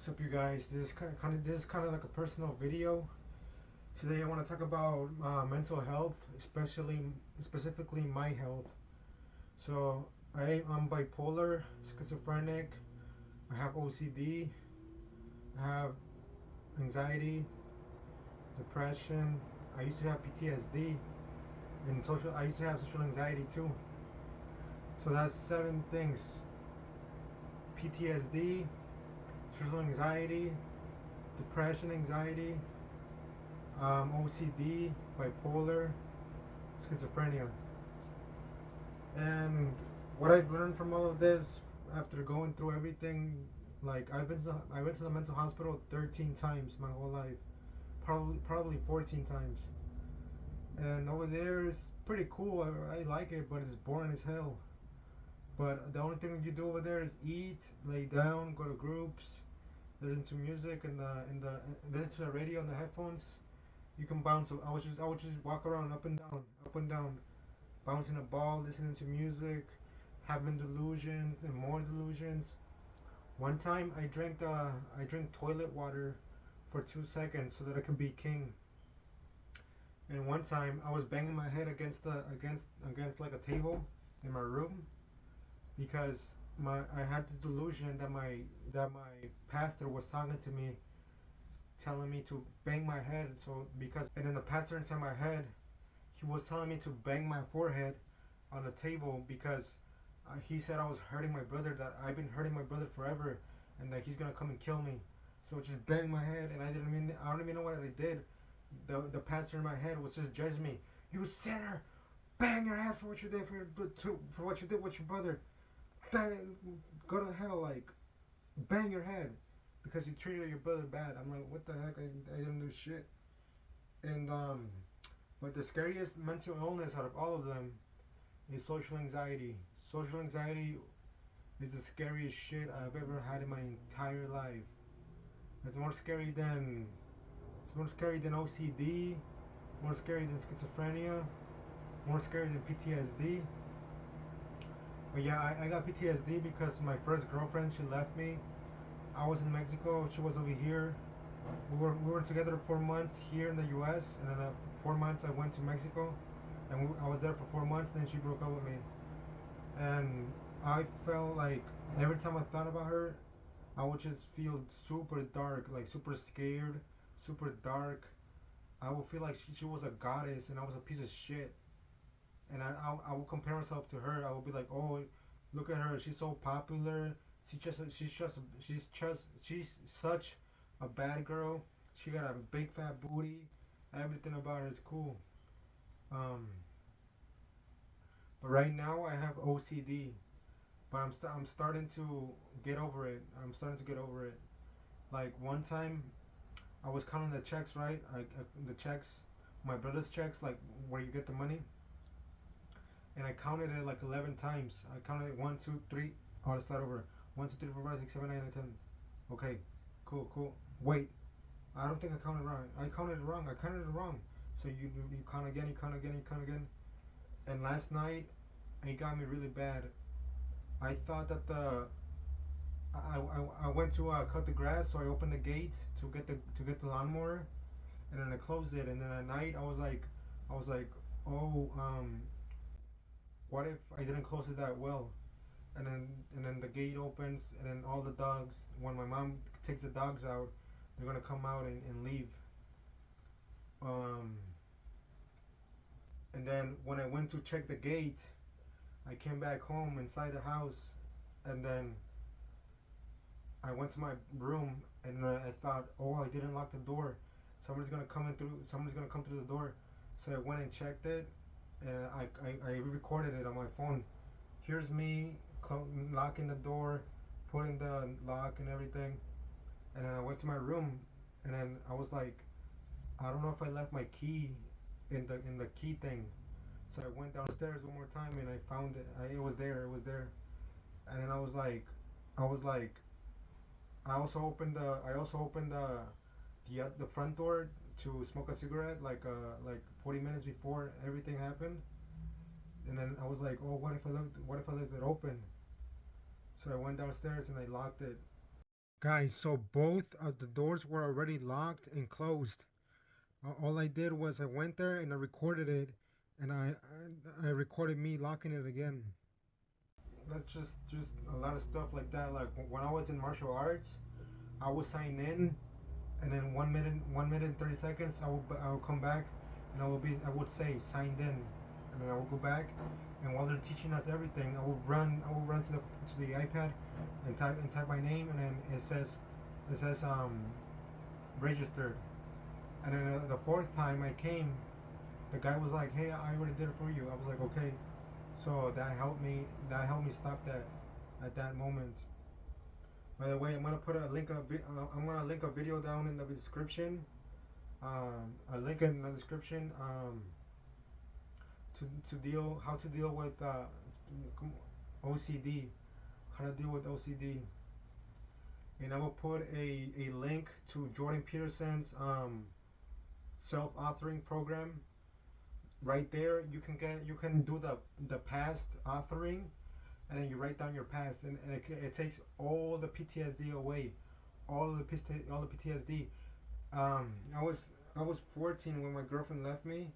What's up, you guys? This is kind of like a personal video. Today, I want to talk about mental health, specifically my health. So, I'm bipolar, schizophrenic. I have OCD. I have anxiety, depression. I used to have PTSD and social. I used to have social anxiety too. So that's 7 things: PTSD, social anxiety, depression, anxiety, OCD, bipolar, schizophrenia. And what I've learned from all of this, after going through everything, like I went to the mental hospital 13 times my whole life, probably 14 times. And over there is pretty cool. I like it, but it's boring as hell. But the only thing you do over there is eat, lay down, go to groups, listen to music, and listen to the radio on the headphones. You can bounce. I would just walk around up and down, bouncing a ball, listening to music, having delusions and more delusions. One time I drank toilet water for 2 seconds so that I could be king. And one time I was banging my head against like a table in my room because I had the delusion that my pastor was talking to me, telling me to bang my head. So because and then the pastor inside my head, he was telling me to bang my forehead on the table because he said I was hurting my brother, that I've been hurting my brother forever, and that he's gonna come and kill me. So just bang my head, and I don't even know what I did. The pastor in my head was just judging me. You sinner, bang your head for what you did for what you did with your brother. Bang, go to hell, like bang your head because you treated your brother bad. I'm like, what the heck? I didn't do shit. And but the scariest mental illness out of all of them is social anxiety. Social anxiety is the scariest shit I've ever had in my entire life. It's more scary than OCD, more scary than schizophrenia, more scary than PTSD. But yeah, I got PTSD because my first girlfriend, she left me. I was in Mexico, she was over here. We were together 4 months here in the U.S. and then 4 months I went to Mexico, and I was there for 4 months. And then she broke up with me, and I felt like every time I thought about her, I would just feel super dark, like super scared, super dark. I would feel like she was a goddess and I was a piece of shit. And I would compare myself to her. I would be like, oh, look at her, she's so popular. She's such a bad girl. She got a big fat booty. Everything about her is cool. Um, but right now I have OCD. But I'm starting to get over it. I'm starting to get over it. Like one time I was counting the checks, right? The checks, my brother's checks, like where you get the money, and I counted it like 11 times. I counted it one, two, three. Oh, let's start over. 1, 2, 3, 4, 5, 6, 7, 8, 9, 10. Okay, cool, cool. Wait, I don't think I counted wrong. I counted it wrong. I counted it wrong. So you count again, you count again, you count again. And last night, it got me really bad. I thought that I went to cut the grass, so I opened the gate to get the lawnmower, and then I closed it. And then at night, I was like, oh, what if I didn't close it that well? And then the gate opens, and then all the dogs. When my mom takes the dogs out, they're gonna come out and leave. Um, and then when I went to check the gate, I came back home inside the house, and then I went to my room, and I thought, oh, I didn't lock the door. Somebody's gonna come in through. Somebody's gonna come through the door. So I went and checked it, and I recorded it on my phone. Here's me locking the door, putting the lock and everything, and then I went to my room, and then I was like, I don't know if I left my key in the key thing. So I went downstairs one more time, and I found it. It was there. It was there. And then I was like, I also opened the front door to smoke a cigarette like 40 minutes before everything happened. And then I was like, oh, what if I left it open? So I went downstairs and I locked it. Guys, so both of the doors were already locked and closed. All I did was I went there and I recorded it, and I recorded me locking it again. That's just a lot of stuff like that. Like when I was in martial arts, I would sign in, and then 1 minute and 30 seconds, I will come back, and I would say signed in, and then I will go back, and while they're teaching us everything, I will run to the iPad, and type my name, and then it says registered, and then the fourth time I came, the guy was like, hey, I already did it for you. I was like, okay, so that helped me stop that at that moment. By the way, I'm gonna link a video down in the description. A link in the description to deal how to deal with OCD, how to deal with OCD, and I will put a link to Jordan Peterson's self-authoring program right there. You can do the past authoring, and then you write down your past, and it takes all the PTSD away, all the PTSD. I was 14 when my girlfriend left me.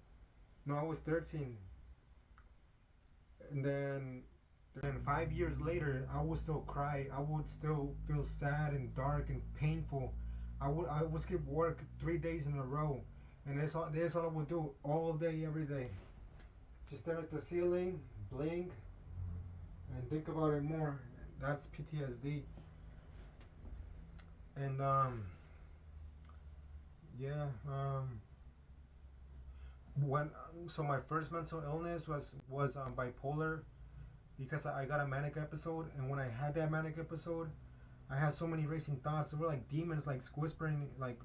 No, I was 13, and then 5 years later, I would still cry. I would still feel sad and dark and painful. I would skip work 3 days in a row, and that's all I would do all day, every day. Just stare at the ceiling, blink, and think about it more. That's PTSD. And yeah, when so my first mental illness was bipolar, because I got a manic episode, and when I had that manic episode, I had so many racing thoughts. They were like demons, like whispering, like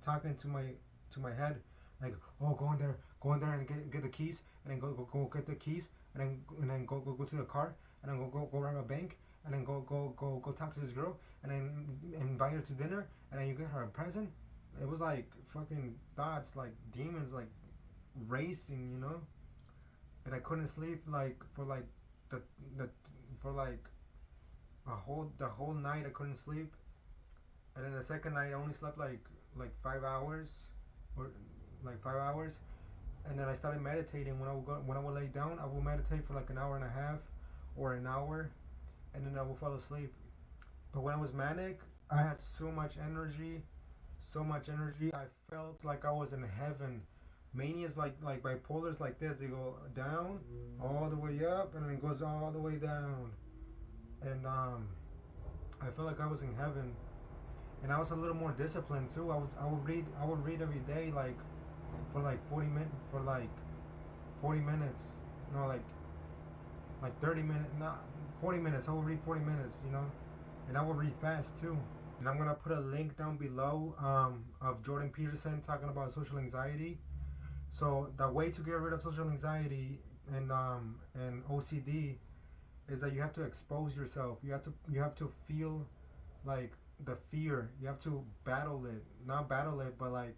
talking to my head, like, oh, go in there and get the keys, and then go get the keys, and then go to the car, and then go rob a bank, and then go talk to this girl, and then invite her to dinner, and then you get her a present. It was like fucking thoughts, like demons, like racing, and I couldn't sleep like for like the the for like the whole night. I couldn't sleep, and then the second night I only slept like 5 hours, or like 5 hours, and then I started meditating. When I would lay down, I would meditate for like an hour and a half or an hour, and then I would fall asleep. But when I was manic, I had so much energy, so much energy. I felt like I was in heaven. Mania is like bipolar is like this. They go down all the way up, and then it goes all the way down. And I felt like I was in heaven. And I was a little more disciplined too. I would read every day, like for like 40 minutes. No, like 30 minutes, not 40 minutes. I would read 40 minutes, and I would read fast too. And I'm gonna put a link down below of Jordan Peterson talking about social anxiety. So the way to get rid of social anxiety and OCD is that you have to expose yourself. You have to feel like the fear. You have to battle it, not battle it, but like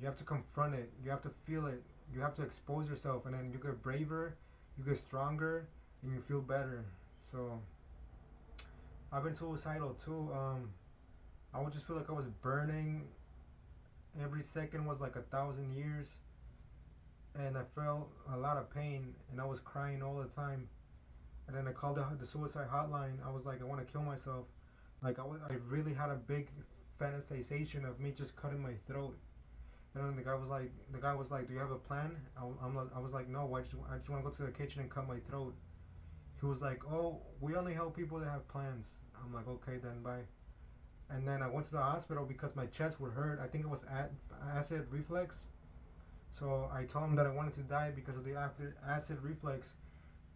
you have to confront it. You have to feel it. You have to expose yourself, and then you get braver, you get stronger, and you feel better. So I've been suicidal too. I would just feel like I was burning. Every second was like 1,000 years, and I felt a lot of pain, and I was crying all the time. And then I called the suicide hotline. I was like, I want to kill myself. Like I really had a big fantasization of me just cutting my throat. And then the guy was like, do you have a plan? I was like, no. I just want to go to the kitchen and cut my throat. He was like, oh, we only help people that have plans. I'm like, okay, then bye. And then I went to the hospital because my chest would hurt. I think it was acid reflux. So I told him that I wanted to die because of the acid reflux.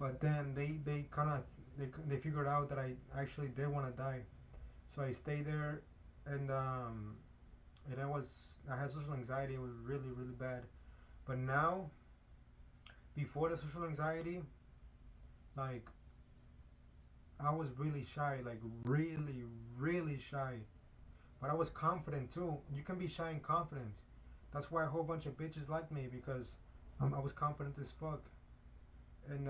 But then they kind of they figured out that I actually did want to die. So I stayed there, and I had social anxiety. It was really, really bad. But now, before the social anxiety, like I was really shy, like really, really shy. But I was confident too. You can be shy and confident. That's why a whole bunch of bitches liked me, because I was confident as fuck. And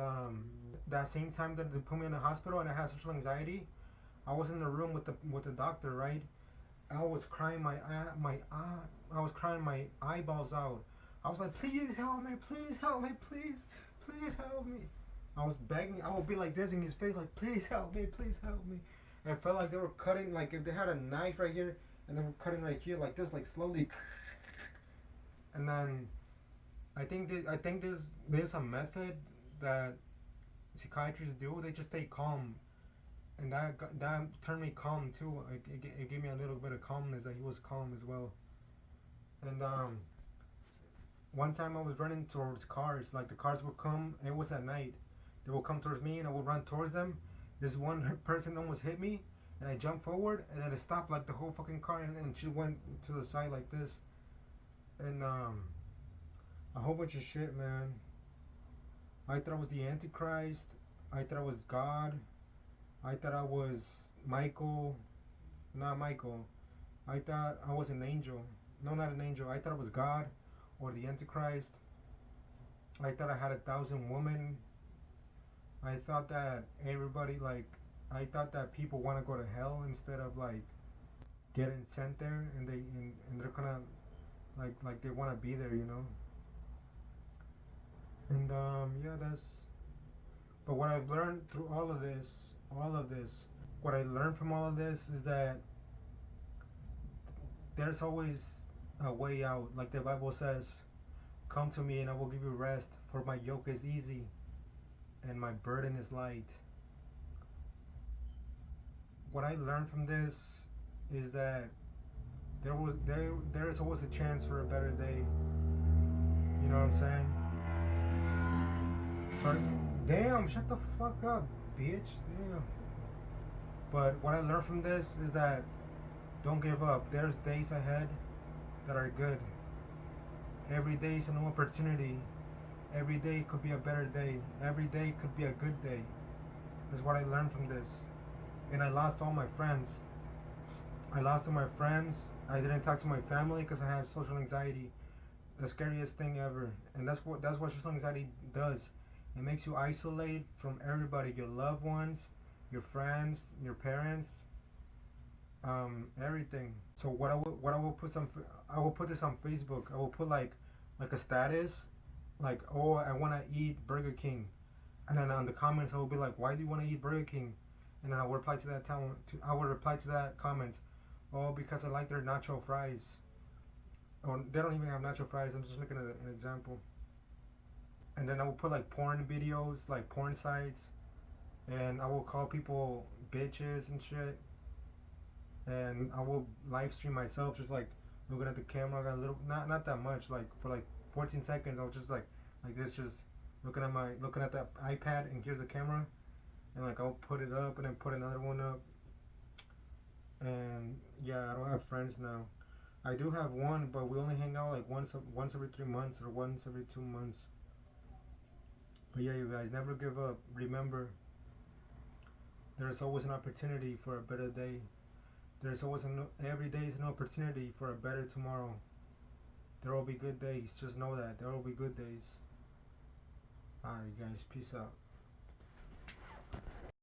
that same time that they put me in the hospital and I had social anxiety, I was in the room with the doctor, right? I was crying I was crying my eyeballs out. I was like, please help me, please help me, please help me. I was begging. I would be like this in his face, like, please help me, please help me. And I felt like they were cutting, like if they had a knife right here and they were cutting right here, like this, like slowly. And then I think there's a method that psychiatrists do. They just stay calm, and that turned me calm too. It gave me a little bit of calmness that he was calm as well. And one time I was running towards cars, like the cars would come. It was at night. They would come towards me, and I would run towards them. This one person almost hit me, and I jumped forward, and then it stopped like the whole fucking car, and she went to the side like this, and a whole bunch of shit, man. I thought I was the Antichrist. I thought I was God. I thought I was Michael. Not Michael. I thought I was an angel. No, not an angel. I thought I was God or the Antichrist. I thought I had 1,000 women. I thought that everybody, like, I thought that people want to go to hell instead of like getting sent there, and they're gonna like they want to be there, you know. And yeah, that's. But what I've learned through all of this, what I learned from all of this is that there's always a way out. Like the Bible says, "Come to me, and I will give you rest. For my yoke is easy, and my burden is light." What I learned from this is that there is always a chance for a better day. You know what I'm saying? Sorry. Damn, shut the fuck up, bitch. Damn. But what I learned from this is that don't give up. There's days ahead that are good. Every day is a new opportunity. Every day could be a better day. Every day could be a good day. That's what I learned from this. And I lost all my friends. I lost all my friends. I didn't talk to my family because I have social anxiety. The scariest thing ever. And that's what social anxiety does. It makes you isolate from everybody, your loved ones, your friends, your parents, everything. So what I will put I will put this on Facebook. I will put like a status, like, oh, I want to eat Burger King, and then on the comments I will be like, why do you want to eat Burger King? And then I will reply to that I will reply to that comment, oh, because I like their nacho fries. Or they don't even have nacho fries. I'm just looking at an example. And then I will put like porn videos, like porn sites, and I will call people bitches and shit. And I will live stream myself, just like looking at the camera. I got a little, not that much, like for like 14 seconds. I was just like this, just looking at the iPad, and here's the camera, and like I'll put it up and then put another one up. And yeah, I don't have friends now. I do have one, but we only hang out like once every 3 months or once every 2 months. But yeah, you guys, never give up. Remember, there's always an opportunity for a better day. There's always every day is an opportunity for a better tomorrow. There will be good days. Just know that there will be good days. Alright, guys, peace out.